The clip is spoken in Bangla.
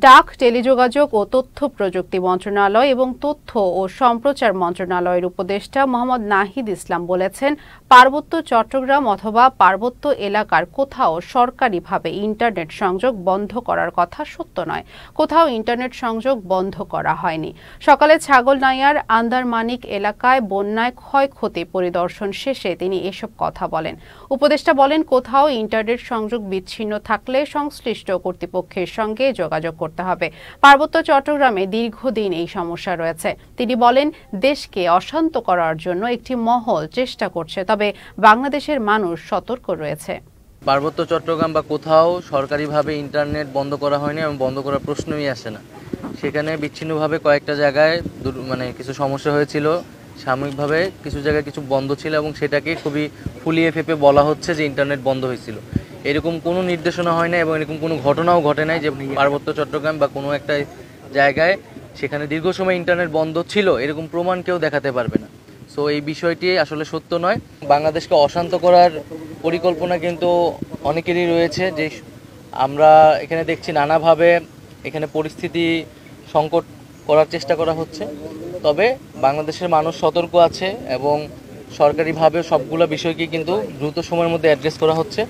ডাক, টেলিযোগাযোগ ও তথ্য প্রযুক্তি মন্ত্রণালয় এবং তথ্য ও সম্প্রচার মন্ত্রণালয়ের উপদেষ্টা মোহাম্মদ নাহিদ ইসলাম বলেছেন, পার্বত্য চট্টগ্রাম অথবা পার্বত্য এলাকার কোথাও সরকারিভাবে ইন্টারনেট সংযোগ বন্ধ করার কথা সত্য নয়। কোথাও ইন্টারনেট সংযোগ বন্ধ করা হয়নি। সকালে ছাগলনাইয়ার আন্দারমানিক এলাকায় বন্যায় ক্ষয়ক্ষতি পরিদর্শন শেষে তিনি এসব কথা বলেন। উপদেষ্টা বলেন, কোথাও ইন্টারনেট সংযোগ বিচ্ছিন্ন থাকলে সংশ্লিষ্ট কর্তৃপক্ষের সঙ্গে যোগাযোগ করতে হবে। পার্বত্য চট্টগ্রামে দীর্ঘদিন এই সমস্যা রয়েছে। তিনি বলেন, দেশকে অশান্ত করার জন্য একটি মহল চেষ্টা করছে, তবে বাংলাদেশের মানুষ সতর্ক রয়েছে। পার্বত্য চট্টগ্রাম বা কোথাও সরকারিভাবে ইন্টারনেট বন্ধ করা হয়নি এবং বন্ধ করার প্রশ্নই আসে না। সেখানে বিচ্ছিন্নভাবে কয়েকটা জায়গায় কিছু সমস্যা হয়েছিল, সাময়িকভাবে কিছু জায়গায় কিছু বন্ধ ছিল এবং সেটাকে খুবই ফুলিয়ে ফেপে বলা হচ্ছে যে ইন্টারনেট বন্ধ হয়েছিল। এরকম কোনো নির্দেশনা হয় না এবং এরকম কোনো ঘটনাও ঘটে নাই যে পার্বত্য চট্টগ্রাম বা কোনো একটা জায়গায় সেখানে দীর্ঘ সময় ইন্টারনেট বন্ধ ছিল, এরকম প্রমাণ কেউ দেখাতে পারবে না। সো এই বিষয়টি আসলে সত্য নয়। বাংলাদেশকে অশান্ত করার পরিকল্পনা কিন্তু অনেকেরই রয়েছে, যে আমরা এখানে দেখছি নানাভাবে এখানে পরিস্থিতি সংকট করার চেষ্টা করা হচ্ছে। তবে বাংলাদেশের মানুষ সতর্ক আছে এবং সরকারিভাবে সবগুলো বিষয়কে কিন্তু দ্রুত সময়ের মধ্যে অ্যাড্রেস করা হচ্ছে।